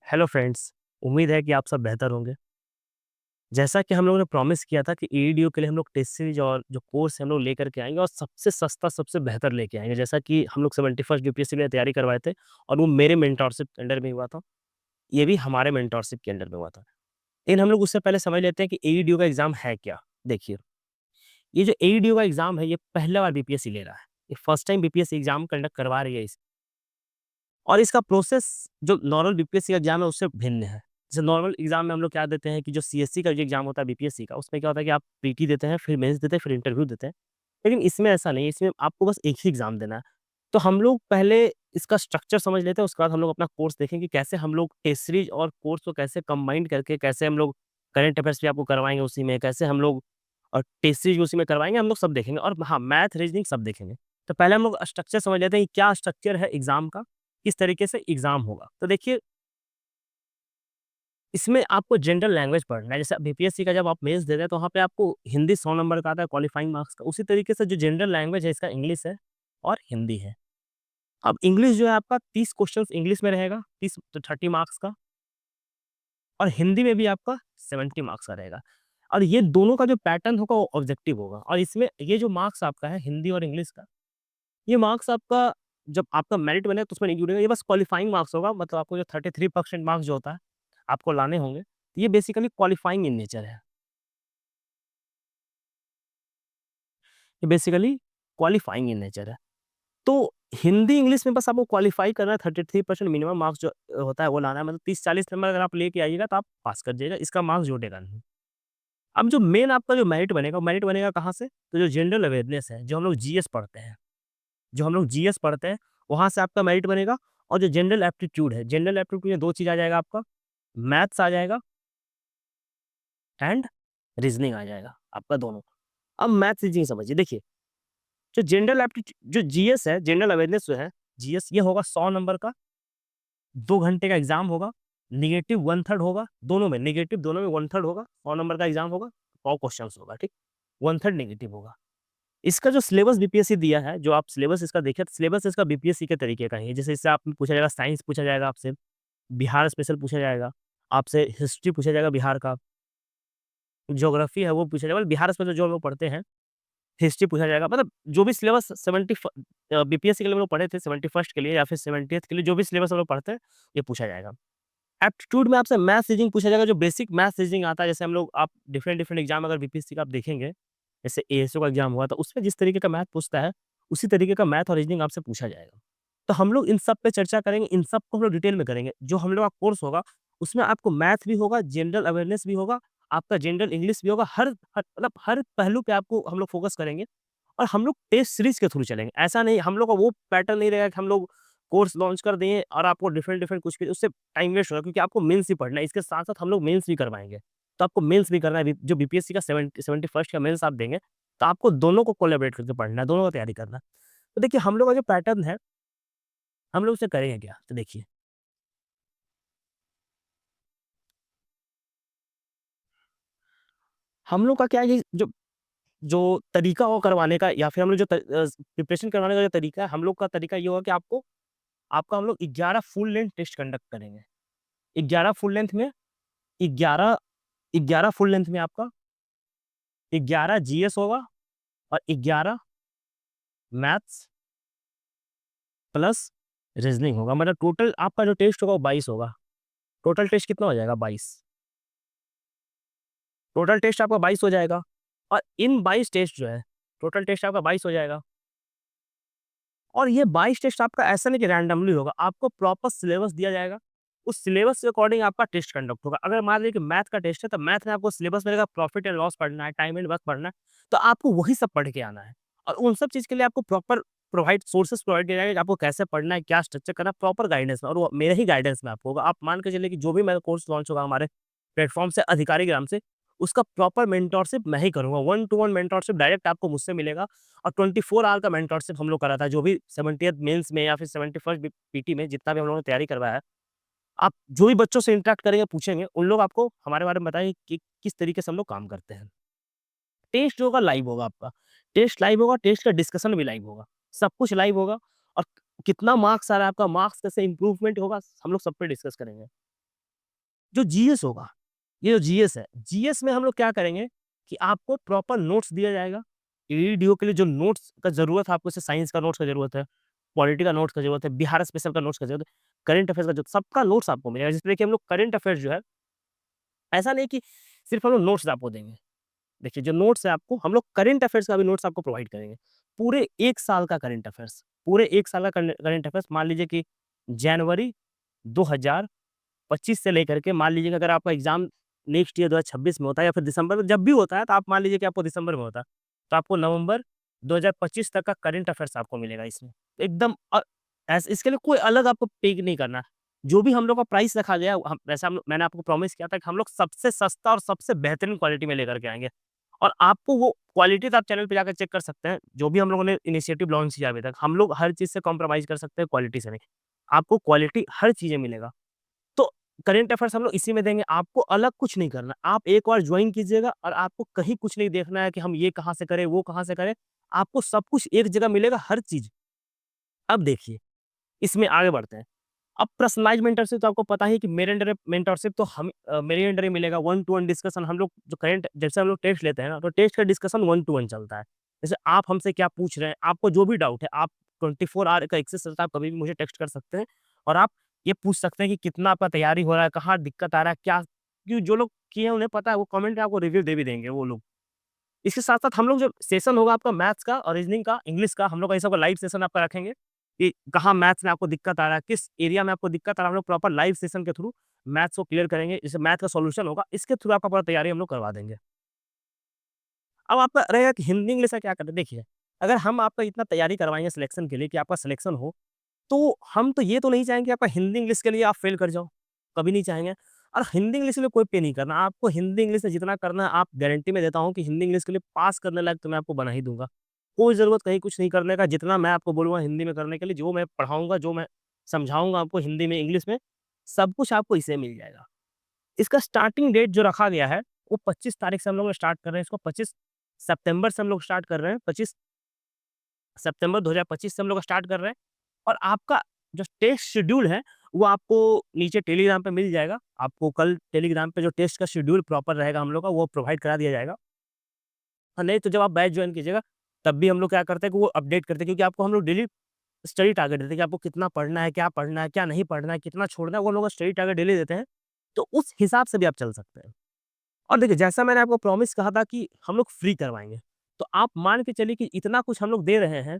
Hello friends, उम्मीद है कि आप सब बेहतर होंगे। जैसा कि हम लोगों ने प्रॉमिस किया था कि एईडीओ के लिए हम लोग टेस्ट सीरीज और जो कोर्स है हम लोग लेकर के आएँगे और सबसे सस्ता, सबसे बेहतर लेके आएँगे। जैसा कि हम लोग 71st यूपीएससी के लिए तैयारी करवाए थे और वो मेरे मेंटरशिप के अंडर में हुआ था। ये भी हमारे मेंटरशिप के अंडर में हुआ था। लेकिन हम लोग उससे पहले समझ लेते हैं कि एईडीओ का एग्ज़ाम है क्या? देखिए, ये जो एईडीओ का एग्ज़ाम है, ये पहला बार बीपीएससी ले रहा है। ये first time BPSC exam conduct करवा रही है और इसका प्रोसेस जो नॉर्मल बीपीएससी का एग्ज़ाम है उससे भिन्न है। जैसे नॉर्मल एग्ज़ाम में हम लोग क्या देते हैं कि जो सीएससी का जो एग्ज़ाम होता है बीपीएससी का, उसमें क्या होता है कि आप पीटी देते हैं, फिर मेंस देते हैं, फिर इंटरव्यू देते हैं। लेकिन इसमें ऐसा नहीं है, इसमें आपको बस एक ही एग्ज़ाम देना है। तो हम लोग पहले इसका स्ट्रक्चर समझ लेते हैं, उसके बाद हम लोग अपना कोर्स देखेंगे कि कैसे हम लोग टेस्ट सीरीज़ और कोर्स को कैसे कंबाइन करके कैसे हम लोग करंट अफेयर्स भी आपको करवाएँगे उसी में, कैसे हम लोग टेस्ट सीरीज़ भी उसी में करवाएँगे, हम लोग सब देखेंगे और हाँ, मैथ, रीज़निंग सब देखेंगे। तो पहले हम लोग स्ट्रक्चर समझ लेते हैं कि क्या स्ट्रक्चर है एग्ज़ाम का, किस तरीके से एग्ज़ाम होगा। तो देखिए, इसमें आपको जनरल लैंग्वेज पढ़ना है। जैसे बीपीएससी का जब आप मेंस देते हैं, तो वहाँ पे आपको हिंदी 100 नंबर का आता है क्वालिफाइंग मार्क्स का। उसी तरीके से जो जनरल लैंग्वेज है, इसका इंग्लिश है और हिंदी है। अब इंग्लिश जो है आपका 30 क्वेश्चंस इंग्लिश में रहेगा, 30 तो 30 मार्क्स का और हिंदी में भी आपका 70 मार्क्स का रहेगा। और ये दोनों का जो पैटर्न होगा वो ऑब्जेक्टिव होगा और इसमें ये जो मार्क्स आपका है हिंदी और इंग्लिश का, ये मार्क्स आपका जब आपका मेरिट बनेगा तो उसमें नहीं जुड़ेगा, ये बस क्वालिफाइंग मार्क्स होगा। मतलब आपको जो 33% मार्क्स जो होता है, आपको लाने होंगे। तो ये बेसिकली क्वालिफाइंग इन नेचर है। ये बेसिकली क्वालिफाइंग इन नेचर है। तो हिंदी, इंग्लिश में बस आपको क्वालिफ़ाई करना है, 33% मिनिमम मार्क्स जो होता है वो लाना है। मतलब 30-40 नंबर अगर आप लेके आइएगा तो आप पास कर जाइएगा, इसका मार्क्स जुड़ेगा नहीं। अब जो मेन आपका जो मेरिट बनेगा कहाँ से? तो जो जनरल अवेयरनेस है, जो हम लोग जीएस पढ़ते हैं, वहाँ से आपका मेरिट बनेगा और जो जनरल एप्टीट्यूड में 2 चीज़ आ जाएगा आपका, मैथ्स आ जाएगा एंड रीज़निंग आ जाएगा, आपका दोनों। अब मैथ्स रीज़निंग समझिए, देखिए जो जीएस है, जनरल अवेयरनेस जो है, जीएस ये होगा 100 नंबर का, 2 घंटे का एग्ज़ाम होगा, नेगेटिव 1/3 होगा, दोनों में नेगेटिव दोनों में 1/3 होगा, 100 नंबर का एग्ज़ाम होगा, 100 क्वेश्चन्स होगा, ठीक? 1/3 नेगेटिव होगा। इसका जो सिलेबस बीपीएससी दिया है, जो आप सिलेबस इसका देखिए, तो सिलेबस इसका बीपीएससी के तरीके का ही है। जैसे इससे आप पूछा जाएगा, साइंस पूछा जाएगा आपसे, बिहार स्पेशल पूछा जाएगा, आपसे हिस्ट्री पूछा जाएगा बिहार का, ज्योग्राफी है वो पूछा जाएगा, मतलब बिहार स्पेशल जो हम लोग पढ़ते हैं, हिस्ट्री पूछा जाएगा। मतलब जो भी सिलेबस बीपीएससी के लिए हम लोग पढ़े थे 71st के लिए या फिर 70th के लिए जो भी सिलेबस हम लोग पढ़ते हैं, ये पूछा जाएगा। एप्टीट्यूड में आपसे मैथ्स, रीज़निंग पूछा जाएगा, जो बेसिक मैथ्स, रीज़निंग आता है। जैसे हम लोग आप डिफरेंट एग्ज़ाम अगर बीपीएससी का आप देखेंगे, जैसे एएसओ का एग्ज़ाम हुआ, तो उसमें जिस तरीके का मैथ पूछता है, उसी तरीके का मैथ और रीज़निंग आपसे पूछा जाएगा। तो हम लोग इन सब पे चर्चा करेंगे, इन सब को हम लोग डिटेल में करेंगे। जो हम लोग का कोर्स होगा, उसमें आपको मैथ भी होगा, जनरल अवेयरनेस भी होगा, आपका जनरल इंग्लिश भी होगा, हर हर मतलब हर पहलू पे आपको हम लोग फ़ोकस करेंगे और हम लोग टेस्ट सीरीज़ के थ्रू चलेंगे। ऐसा नहीं, हम लोग का वो पैटर्न नहीं रहेगा कि हम लोग कोर्स लॉन्च कर दें और आपको डिफरेंट कुछ भी, उससे टाइम वेस्ट होगा, क्योंकि आपको मेंस भी पढ़ना है। इसके साथ-साथ हम लोग मेंस भी करवाएँगे। तो आपको मेंस भी करना है, जो बीपीएससी का 71st का मेंस आप देंगे, तो आपको दोनों को कोलैबोरेट करके पढ़ना है, दोनों का तैयारी करना है। तो देखिए, हम लोग का जो पैटर्न है, हम लोग उसे करेंगे क्या? तो देखिए, हम लोग का क्या है कि जो जो तरीका हो करवाने का या फिर हम लोग प्रिपरेशन करवाने का जो तरीका है, हम लोग का तरीका ये होगा कि आपका हम लोग 11 फुल लेंथ टेस्ट कंडक्ट करेंगे। 11 फुल लेंथ में 11 11 फुल लेंथ में आपका 11 जीएस होगा और 11 मैथ्स प्लस रीज़निंग होगा। मतलब टोटल आपका जो टेस्ट होगा वो 22 होगा। टोटल टेस्ट कितना हो जाएगा? 22। टोटल टेस्ट आपका 22 हो जाएगा और इन 22 टेस्ट जो है, टोटल टेस्ट आपका 22 हो जाएगा और ये 22 टेस्ट आपका ऐसा नहीं कि रैंडमली होगा, आपको प्रॉपर सिलेबस दिया जाएगा। उस सिलेबस के अकॉर्डिंग आपका टेस्ट कंडक्ट होगा। अगर मान लीजिए कि मैथ का टेस्ट है, तो मैथ में आपको सिलेबस मिलेगा, प्रॉफिट एंड लॉस पढ़ना है, टाइम एंड वर्क पढ़ना है, तो आपको वही सब पढ़ के आना है और उन सब चीज़ के लिए आपको प्रॉपर सोर्सेस प्रोवाइड किया जाएगा कि आपको कैसे पढ़ना है, क्या स्ट्रक्चर करना है, प्रॉपर गाइडेंस में, और वो मेरे ही गाइडेंस में आपको होगा। आप मान के चलिए कि जो भी मेरा कोर्स लॉन्च होगा हमारे प्लेटफ़ॉर्म से, अधिकारीग्राम से, उसका प्रॉपर मेंटरशिप मैं ही करूँगा। One two one mentorship direct आपको मुझसे मिलेगा और 24 आवर का मेंटरशिप हम लोग कराता है। जो भी 70th मेंस में या फिर 71st पीटी में जितना भी हम लोगों ने तैयारी करवाया है, आप जो भी बच्चों से इंटरैक्ट करेंगे, पूछेंगे, उन लोग आपको हमारे बारे में बताएँगे कि किस तरीके से हम लोग काम करते हैं। टेस्ट जो होगा लाइव होगा आपका, टेस्ट लाइव होगा, टेस्ट का डिस्कशन भी लाइव होगा, सब कुछ लाइव होगा और कितना मार्क्स आ रहा है आपका, मार्क्स कैसे इम्प्रूवमेंट होगा, हम लोग सब पे डिस्कस करेंगे। जो जीएस होगा, ये जो जीएस है, जीएस में हम लोग क्या करेंगे कि आपको प्रॉपर नोट्स दिया जाएगा। ईडीओ के लिए जो नोट्स का ज़रूरत है आपको, जैसे साइंस का नोट्स का ज़रूरत है, पॉलिटी का नोट्स का ज़रूरत है, बिहार स्पेशल का नोट्स का ज़रूरत है, करंट अफेयर्स का जो सबका नोट्स आपको मिलेगा। जिसमें कि हम लोग करंट अफेयर्स जो है, ऐसा नहीं कि सिर्फ़ हम लोग नोट्स आपको देंगे। देखिए, जो नोट्स है आपको, हम लोग करंट अफेयर्स का भी नोट्स आपको प्रोवाइड करेंगे। पूरे 1 साल का करंट अफेयर्स, पूरे 1 साल का करंट अफेयर्स, मान लीजिए कि जनवरी 2025 से लेकर के, मान लीजिए कि अगर आपका एग्ज़ाम नेक्स्ट ईयर 2026 में होता है या फिर दिसंबर में, जब भी होता है, तो आप मान लीजिए कि आपको दिसंबर में होता है, तो आपको नवंबर 2025 तक का करंट अफेयर्स आपको मिलेगा इसमें। एकदम इसके लिए कोई अलग आपको पे नहीं करना है। जो भी हम लोग का प्राइस रखा गया है, हम वैसे हम मैंने आपको प्रॉमिस किया था कि हम लोग सबसे सस्ता और सबसे बेहतरीन क्वालिटी में लेकर के आएँगे। और आपको वो क्वालिटी तो आप चैनल पे जाकर चेक कर सकते हैं। जो भी हम लोगों ने इनिशिएटिव लॉन्च किया अभी तक, हम लोग हर चीज़ से कॉम्प्रोमाइज़ कर सकते हैं, क्वालिटी से नहीं। आपको क्वालिटी हर चीज़ें मिलेगा। तो करंट अफेयर्स हम लोग इसी में देंगे, आपको अलग कुछ नहीं करना। आप एक बार जॉइन कीजिएगा और आपको कहीं कुछ नहीं देखना है कि हम ये कहाँ से करें, वो कहाँ से करें। आपको सब कुछ एक जगह मिलेगा, हर चीज़। अब देखिए, इसमें आगे बढ़ते हैं। अब पर्सनलाइज़ मेंटरशिप तो आपको पता ही है कि मेरे अंडर मेंटरशिप तो मेरे अंडर ही मिलेगा। वन टू वन डिस्कशन हम लोग जो करंट, जैसे हम लोग टेस्ट लेते हैं ना, तो टेस्ट का डिस्कशन वन टू वन चलता है। जैसे आप हमसे क्या पूछ रहे हैं, आपको जो भी डाउट है, आप 24 आवर का एक्सेस रहता है, आप कभी भी मुझे टेक्स्ट कर सकते हैं और आप ये पूछ सकते हैं कि कितना आपका तैयारी हो रहा है, कहाँ दिक्कत आ रहा है, क्या, क्योंकि जो लोग किए हैं उन्हें पता है, वो कमेंट में आपको रिव्यू दे भी देंगे वो लोग। इसके साथ-साथ हम लोग जो सेशन होगा आपका मैथ्स का और रीजनिंग का, इंग्लिश का, हम लोग ऐसा लाइव सेशन आपका रखेंगे कि कहाँ मैथ्स में आपको दिक्कत आ रहा है, किस एरिया में आपको दिक्कत आ रहा है, हम लोग प्रॉपर लाइव सेशन के थ्रू मैथ्स को क्लियर करेंगे। जैसे मैथ का सॉल्यूशन होगा, इसके थ्रू आपका पूरा तैयारी हम लोग करवा देंगे। अब आपका रहेगा कि हिंदी इंग्लिश का क्या करते हैं, देखिए, अगर हम आपका इतना तैयारी करवाएँगे सिलेक्शन के लिए कि आपका सिलेक्शन हो, तो हम तो ये तो नहीं चाहेंगे कि आपका हिंदी इंग्लिश के लिए आप फेल कर जाओ, कभी नहीं चाहेंगे। और हिंदी इंग्लिश के लिए कोई पे नहीं करना, आपको हिंदी इंग्लिश में जितना करना है, आप गारंटी मैं देता हूँ कि हिंदी इंग्लिश के लिए पास करने लायक तो मैं आपको बना ही दूँगा। कोई ज़रूरत कहीं कुछ नहीं करने का, जितना मैं आपको बोलूँगा हिंदी में करने के लिए, जो मैं पढ़ाऊँगा, जो मैं समझाऊँगा आपको हिंदी में, इंग्लिश में, सब कुछ आपको इससे मिल जाएगा। इसका स्टार्टिंग डेट जो रखा गया है, वो 25 तारीख से हम लोग स्टार्ट कर रहे हैं इसको, 25 सितंबर से हम लोग स्टार्ट कर रहे हैं, 25 सितंबर 2025 से हम लोग स्टार्ट कर रहे हैं। और आपका जो टेस्ट शेड्यूल है, वो आपको नीचे टेलीग्राम पे मिल जाएगा। आपको कल टेलीग्राम पे जो टेस्ट का शेड्यूल प्रॉपर रहेगा हम लोग का, वो प्रोवाइड करा दिया जाएगा। नहीं तो जब आप बैच जॉइन कीजिएगा, तब भी हम लोग क्या करते हैं कि वो अपडेट करते हैं, क्योंकि आपको हम लोग डेली स्टडी टारगेट देते हैं कि आपको कितना पढ़ना है, क्या नहीं पढ़ना है, कितना छोड़ना है, वो लोग स्टडी टारगेट डेली देते हैं। तो उस हिसाब से भी आप चल सकते हैं। और देखिए, जैसा मैंने आपको प्रॉमिस कहा था कि हम लोग फ्री करवाएँगे, तो आप मान के चलिए कि इतना कुछ हम लोग दे रहे हैं,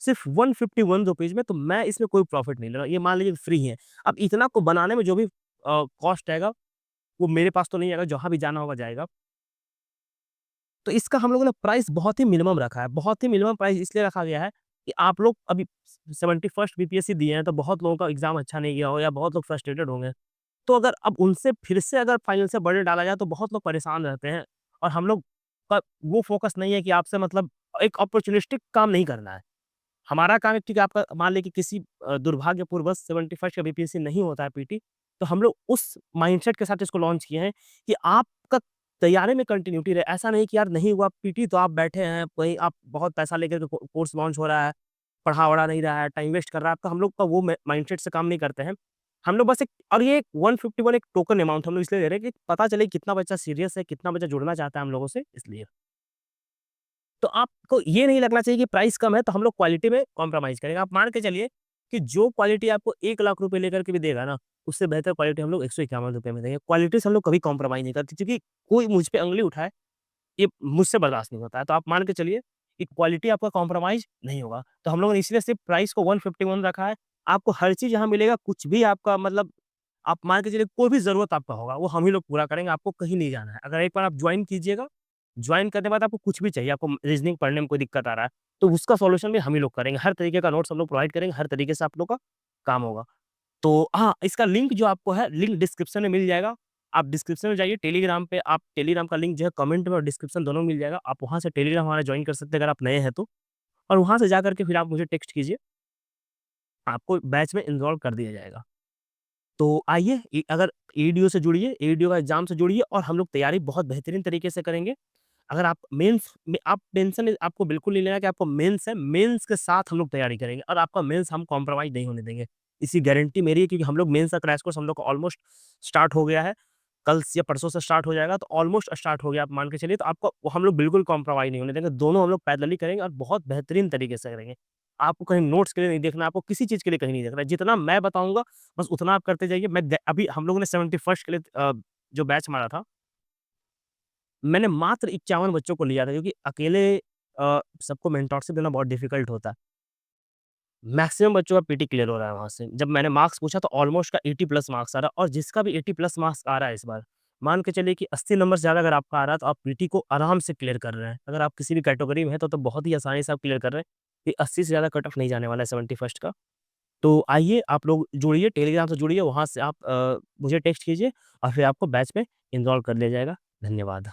सिर्फ़ ₹151 में, तो मैं इसमें कोई प्रॉफ़िट नहीं ले रहा। ये मान लीजिए फ्री है। अब इतना को बनाने में जो भी कॉस्ट आएगा, वो मेरे पास तो नहीं आएगा, जहाँ भी जाना होगा जाएगा। तो इसका हम लोगों ने प्राइस बहुत ही मिनिमम रखा है। बहुत ही मिनिमम प्राइस इसलिए रखा गया है कि आप लोग अभी 71st बीपीएससी दिए हैं, तो बहुत लोगों का एग्ज़ाम अच्छा नहीं गया हो या बहुत लोग फ्रस्ट्रेटेड होंगे। तो अगर अब उनसे फिर से अगर फाइनेंशियल बर्डन डाला जाए, तो बहुत लोग परेशान रहते हैं और हम लोग का वो फ़ोकस नहीं है कि आपसे मतलब एक अपॉर्च्युनिस्टिक काम नहीं करना है। हमारा काम है कि आपका मान लें कि किसी दुर्भाग्यपूर्वश 71st का बीपीएससी नहीं होता है पीटी, तो हम लोग उस माइंडसेट के साथ इसको लॉन्च किए हैं कि आपका तैयारी में कंटिन्यूटी रहे। ऐसा नहीं कि यार नहीं हुआ पीटी तो आप बैठे हैं, वहीं आप बहुत पैसा लेकर के कोर्स लॉन्च हो रहा है, पढ़ा-वढ़ा नहीं रहा है, टाइम वेस्ट कर रहा है आपका। हम लोग का वो माइंडसेट से काम नहीं करते हैं। हम लोग बस एक, और ये 151 एक टोकन अमाउंट हम लोग इसलिए दे रहे हैं कि पता चले कितना बच्चा सीरियस है, कितना बच्चा जुड़ना चाहता है हम लोगों से, इसलिए। तो आपको ये नहीं लगना चाहिए कि प्राइस कम है तो हम लोग क्वालिटी में कॉम्प्रोमाइज़ करेंगे। आप मान के चलिए कि जो क्वालिटी आपको 1 लाख रुपए लेकर के भी देगा ना, उससे बेहतर क्वालिटी हम लोग ₹151 में देंगे। क्वालिटी से हम लोग कभी कॉम्प्रोमाइज़ नहीं करते, क्योंकि कोई मुझ पे उँगली उठाए, ये मुझसे बर्दाश्त नहीं होता है। तो आप मान के चलिए कि क्वालिटी आपका कॉम्प्रोमाइज़ नहीं होगा। तो हम लोगों ने इसलिए सिर्फ़ प्राइस को 151 रखा है। आपको हर चीज़ यहाँ मिलेगा, कुछ भी आपका मतलब आप मान के चलिए कोई भी ज़रूरत आपका होगा, वो हम ही लोग पूरा करेंगे, आपको कहीं नहीं जाना है। अगर एक बार आप जॉइन कीजिएगा, जॉइन करने के बाद आपको कुछ भी चाहिए, आपको रीज़निंग पढ़ने में कोई दिक्कत आ रहा है, तो उसका सॉल्यूशन भी हम ही लोग करेंगे। हर तरीके का नोट्स हम लोग प्रोवाइड करेंगे, हर तरीके से आप लोग का काम होगा। तो हाँ, इसका लिंक जो आपको है, लिंक डिस्क्रिप्शन में मिल जाएगा। आप डिस्क्रिप्शन में जाइए, टेलीग्राम पे, आप टेलीग्राम का लिंक जो है कमेंट में और डिस्क्रिप्शन दोनों में मिल जाएगा। आप वहाँ से टेलीग्राम हमारा जॉइन कर सकते हैं अगर आप नए हैं तो। और वहाँ से जाकर के फिर आप मुझे टेक्स्ट कीजिए, आपको बैच में एनरोल कर दिया जाएगा। तो आइए, अगर एडीओ से जुड़िए, एडीओ का एग्ज़ाम से जुड़िए और हम लोग तैयारी बहुत बेहतरीन तरीके से करेंगे। अगर आप मेंस में, आप टेंशन आपको बिल्कुल नहीं लेना कि आपको मेंस है, मेंस के साथ हम लोग तैयारी करेंगे और आपका मेंस हम कॉम्प्रोमाइज़ नहीं होने देंगे। इसी गारंटी मेरी है, क्योंकि हम लोग मेंस का क्रैश कोर्स हम लोग का ऑलमोस्ट स्टार्ट हो गया है। कल या परसों से स्टार्ट हो जाएगा, तो ऑलमोस्ट स्टार्ट हो गया, आप मान के चलिए। तो आपको हम लोग बिल्कुल कॉम्प्रोमाइज़ नहीं होने देंगे, दोनों हम लोग पैरेलली करेंगे और बहुत बेहतरीन तरीके से करेंगे। आपको कहीं नोट्स के लिए नहीं देखना है, आपको किसी चीज़ के लिए कहीं नहीं देखना है। जितना मैं बताऊँगा, बस उतना आप करते जाइए। मैं ग अभी हम लोगों ने 71st के लिए जो बैच मारा था, मैंने मात्र 51 बच्चों को लिया था, क्योंकि अकेले सबको मेंटरशिप देना बहुत डिफ़िकल्ट होता है। मैक्सिमम बच्चों का पीटी क्लियर हो रहा है वहाँ से। जब मैंने मार्क्स पूछा तो ऑलमोस्ट का 80 प्लस मार्क्स आ रहा है, और जिसका भी 80 प्लस मार्क्स आ रहा है इस बार, मान के चलिए कि 80 नंबर से ज़्यादा अगर आपका आ रहा है, तो आप पीटी को आराम से क्लियर कर रहे हैं। अगर आप किसी भी कैटेगरी में हैं, तो बहुत ही आसानी से आप क्लियर कर रहे हैं। ये 80 से ज़्यादा कट ऑफ नहीं जाने वाला है 71st का। तो आइए आप लोग जुड़िए, टेलीग्राम से जुड़िए, वहाँ से आप मुझे टेक्स्ट कीजिए और फिर आपको बैच में एनरोल कर लिया जाएगा। धन्यवाद।